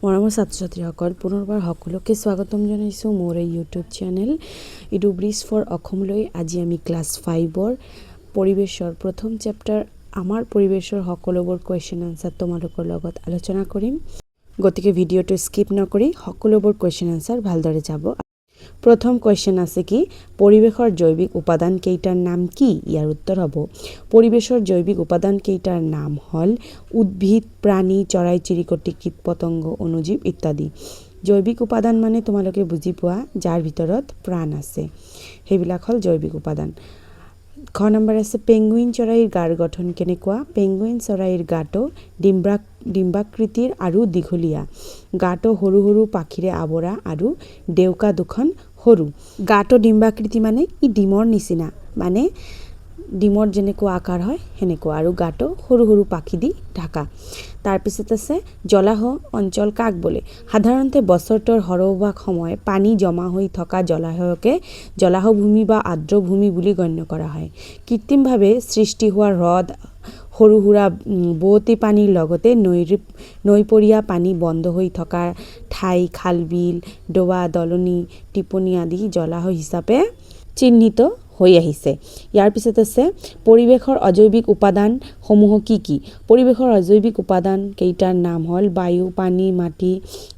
মৰমৰ ছাত্ৰ-ছাত্ৰীসকল পুনৰবাৰ সকলোকে স্বাগতম জনাইছোঁ মোৰ এই YouTube channel Edu Bridge for অসমলৈ। আজি আমি ক্লাছ 5ৰ পৰিৱেশৰ প্ৰথম চেপ্টাৰ আমাৰ পৰিৱেশৰ সকলোবোৰ কুৱেশ্যন আনসাৰ তোমালোকৰ লগত আলোচনা কৰিম। গতিকে ভিডিঅ'টো স্কিপ নকৰি সকলোবোৰ কুৱেশ্যন আনসাৰ ভালদৰে যাব। প্ৰথম কুৱেশ্যন আছে কি পৰিৱেশৰ জৈৱিক উপাদান কেইটাৰ নাম কি? ইয়াৰ উত্তৰ হ'ব পৰিৱেশৰ জৈৱিক উপাদান কেইটাৰ নাম হ'ল উদ্ভিদ, প্ৰাণী, চৰাই চিৰিকটি, কীট পতংগ, অণুজীৱ ইত্যাদি। জৈৱিক উপাদান মানে তোমালোকে বুজি পোৱা যাৰ ভিতৰত প্ৰাণ আছে, সেইবিলাক হ'ল জৈৱিক উপাদান। খ নম্বৰ আছে পেঙ্গুইন চৰাইৰ গাৰ গঠন কেনেকুৱা? পেঙ্গুইন চৰাইৰ গাটো ডিম্বাকৃতিৰ আৰু দীঘলীয়া। গাটো সৰু সৰু পাখিৰে আৱৰা আৰু ডেউকা দুখন সৰু। গাটো ডিম্বাকৃতি মানে ই ডিমৰ নিচিনা, মানে ডিমৰ যেনেকুৱা আকাৰ হয় সেনেকুৱা, আৰু গাটো সৰু সৰু পাখি দি ঢাকা। তাৰপিছত আছে জলাহ অঞ্চল কাক বোলে? সাধাৰণতে বছৰটোৰ সৰহভাগ সময় পানী জমা হৈ থকা জলাশয়কে জলাহভূমি বা আৰ্দ্ৰভূমি বুলি গণ্য কৰা হয়। কৃত্ৰিমভাৱে সৃষ্টি হোৱা হ্ৰদ, সৰু সুৰা বোৱতী পানীৰ লগতে নৈপৰীয়া পানী বন্ধ হৈ থকা ঠাই, খাল বিল, ডোবা, দলনি, টিপনি আদি জলাশয় হিচাপে চিহ্নিত হৈ আহিছে। ইয়াৰ পিছত আছে পৰিৱেশৰ অজৈৱিক উপাদানসমূহ কি কি? পৰিৱেশৰ অজৈৱিক উপাদান কেইটাৰ নাম হ'ল বায়ু, পানী, মাটি,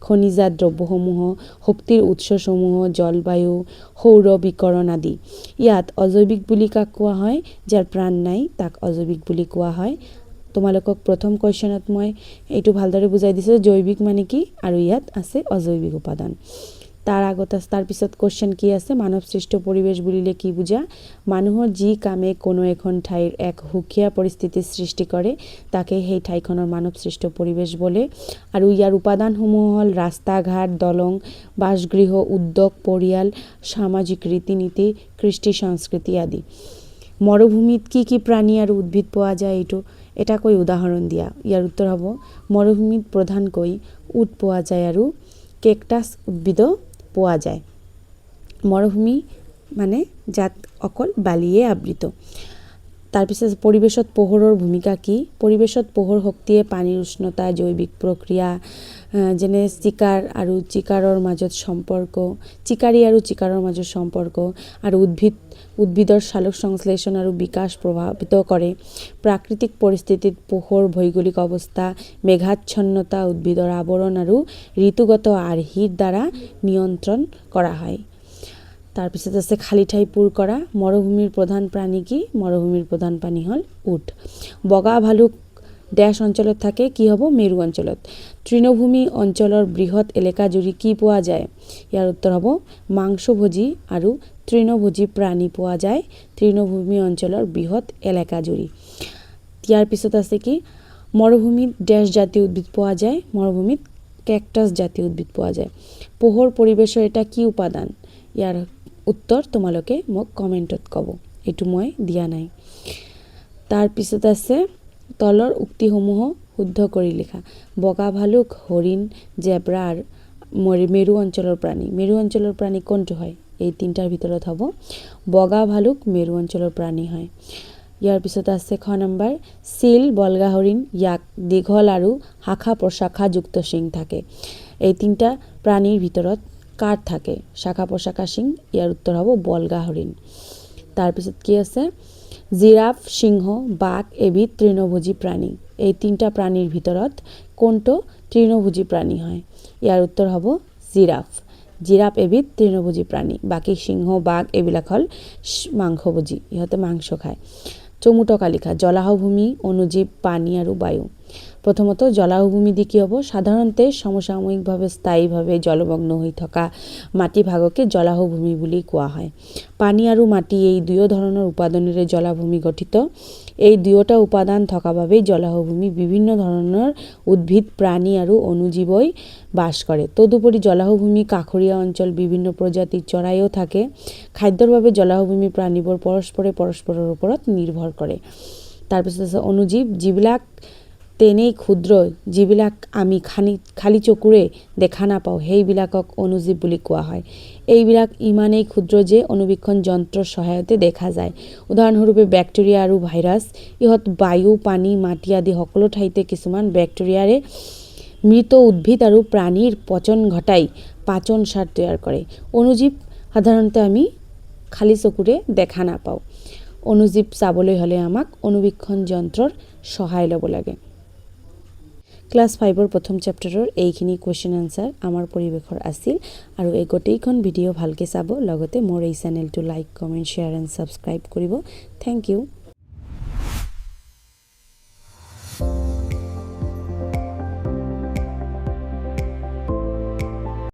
খনিজাত দ্ৰব্যসমূহ, শক্তিৰ উৎসসমূহ, জলবায়ু, সৌৰ বিকিৰণ আদি। ইয়াত অজৈৱিক বুলি কাক কোৱা হয়? যাৰ প্ৰাণ নাই তাক অজৈৱিক বুলি কোৱা হয়। তোমালোকক প্ৰথম কুৱেশ্যনত মই এইটো ভালদৰে বুজাই দিছোঁ জৈৱিক মানে কি, আৰু ইয়াত আছে অজৈৱিক উপাদান। তাৰ পিছত কুৱেশ্যন কি আছে মানৱ সৃষ্ট পৰিৱেশ বুলিলে কি বুজা? মানুহৰ যি কামে কোনো এখন ঠাইৰ এক সুকীয়া পৰিস্থিতিৰ সৃষ্টি কৰে তাকে সেই ঠাইখনৰ মানৱ সৃষ্ট পৰিৱেশ বোলে। আৰু ইয়াৰ উপাদানসমূহ হ'ল ৰাস্তা ঘাট, দলং, বাসগৃহ, উদ্যোগ, পৰিয়াল, সামাজিক ৰীতি নীতি, কৃষ্টি সংস্কৃতি আদি। মৰুভূমিত কি কি প্ৰাণী আৰু উদ্ভিদ পোৱা যায় এইটো এটাকৈ উদাহৰণ দিয়া। ইয়াৰ উত্তৰ হ'ব মৰুভূমিত প্ৰধানকৈ উট পোৱা যায় আৰু কেকটাছ উদ্ভিদো পোৱা যায়। মৰুভূমি মানে যাত অকল বালিয়ে আবৃত। তাৰপিছত পৰিৱেশত পোহৰৰ ভূমিকা কি? পৰিৱেশত পোহৰ শক্তিয়ে পানীৰ উষ্ণতা, জৈৱিক প্ৰক্ৰিয়া যেনে চিকাৰী আৰু চিকাৰৰ মাজত সম্পৰ্ক আৰু উদ্ভিদৰ সালোক সংশ্লেষণ আৰু বিকাশ প্ৰভাৱিত কৰে। প্ৰাকৃতিক পৰিস্থিতিত পোহৰ, ভৌগোলিক অৱস্থা, মেঘাচ্ছন্নতা, উদ্ভিদৰ আৱৰণ আৰু ঋতুগত আৰ্হিৰ দ্বাৰা নিয়ন্ত্ৰণ কৰা হয়। তাৰপিছত আছে খালী ঠাই পূৰ কৰা। মৰুভূমিৰ প্ৰধান প্ৰাণী কি? মৰুভূমিৰ প্ৰধান প্ৰাণী হ'ল উট। বগা ভালুক ডেছ অঞ্চলত থাকে, কি হ'ব? মেৰু অঞ্চলত। তৃণভূমি অঞ্চলৰ বৃহৎ এলেকা জুৰি কি পোৱা যায়? ইয়াৰ উত্তৰ হ'ব মাংসভোজী আৰু তৃণভোজী প্ৰাণী পোৱা যায় তৃণভূমি অঞ্চলৰ বৃহৎ এলেকা জুৰি। ইয়াৰ পিছত আছে কি মৰুভূমিত ডেছ জাতীয় উদ্ভিদ পোৱা যায়? মৰুভূমিত কেকটাছ জাতীয় উদ্ভিদ পোৱা যায়। পোহৰ পৰিৱেশৰ এটা কি উপাদান? ইয়াৰ উত্তৰ তোমালোকে মোক কমেণ্টত ক'ব, এইটো মই দিয়া নাই। তাৰপিছত আছে তলৰ উক্তিসমূহ শুদ্ধ কৰি লিখা। বগা ভালুক, হৰিণ, জেব্ৰা মেৰু অঞ্চলৰ প্ৰাণী। মেৰু অঞ্চলৰ প্ৰাণী কোনটো হয়? এই তিনিটাৰ ভিতৰত হ'ব বগা ভালুক মেৰু অঞ্চলৰ প্ৰাণী হয়। ইয়াৰ পিছত আছে খ নম্বৰ চিল, বলগা হৰিণ, ইয়াক দীঘল আৰু শাখা প্ৰশাখাযুক্ত শিং থাকে। এই তিনিটা প্ৰাণীৰ ভিতৰত কাৰ থাকে শাখা প্ৰশাখা শিং? ইয়াৰ উত্তৰ হ'ব বলগা হৰিণ। তাৰপিছত কি আছে জিৰাফ, সিংহ, বাঘ এবিধ তৃণভোজী প্ৰাণী। এই তিনিটা প্ৰাণীৰ ভিতৰত কোনটো তৃণভোজী প্ৰাণী হয়? ইয়াৰ উত্তৰ হ'ব জিৰাফ। জিৰাফ এবিধ তৃণভোজী প্ৰাণী, বাকী সিংহ, বাঘ এইবিলাক হ'ল মাংসভোজী, ইহঁতে মাংস খায়। চমুটকা লিখা। জলাহভূমি, অণুজীৱ, পানী আৰু বায়ু। প্ৰথমত জলাহভূমি দি কি হ'ব? সাধাৰণতে সমসাময়িকভাৱে স্থায়ীভাৱে জলমগ্ন হৈ থকা মাটিভাগকে জলাহভূমি বুলি কোৱা হয়। পানী আৰু মাটি এই দুয়ো ধৰণৰ উপাদানেৰে জলাভূমি গঠিত। এই দুয়োটা উপাদান থকা বাবেই জলাহভূমি বিভিন্ন ধৰণৰ উদ্ভিদ, প্ৰাণী আৰু অণুজীৱই বাস কৰে। তদুপৰি জলাহভূমি কাষৰীয়া অঞ্চল বিভিন্ন প্ৰজাতিৰ চৰাইও থাকে। খাদ্যৰ বাবে জলাহভূমি প্ৰাণীবোৰ পৰস্পৰৰ ওপৰত নিৰ্ভৰ কৰে। তাৰপিছত আছে অণুজীৱ, যিবিলাক তেনেই ক্ষুদ্ৰ যিবিলাক আমি খালী চকুৰে দেখা নাপাওঁ সেইবিলাকক অণুজীৱ বুলি কোৱা হয়। এইবিলাক ইমানেই ক্ষুদ্ৰ যে অণুবীক্ষণ যন্ত্ৰৰ সহায়তে দেখা যায়। উদাহৰণস্বৰূপে বেক্টেৰিয়া আৰু ভাইৰাছ। ইহঁত বায়ু, পানী, মাটি আদি সকলো ঠাইতে কিছুমান বেক্টেৰিয়াৰে মৃত উদ্ভিদ আৰু প্ৰাণীৰ পচন ঘটাই পাচন সাৰ তৈয়াৰ কৰে। অণুজীৱ সাধাৰণতে আমি খালী চকুৰে দেখা নাপাওঁ। অণুজীৱ চাবলৈ হ'লে আমাক অণুবীক্ষণ যন্ত্ৰৰ সহায় ল'ব লাগে। ক্লাছ 5ৰ প্ৰথম চেপ্টাৰৰ এইখিনি কুৱেশ্যন আনচাৰ আমাৰ পৰিৱেশৰ আছিল আৰু এই গোটেইখন ভিডিঅ' ভালকৈ চাব, লগতে মোৰ এই চেনেলটো like, comment, share and subscribe কৰিব। Thank U.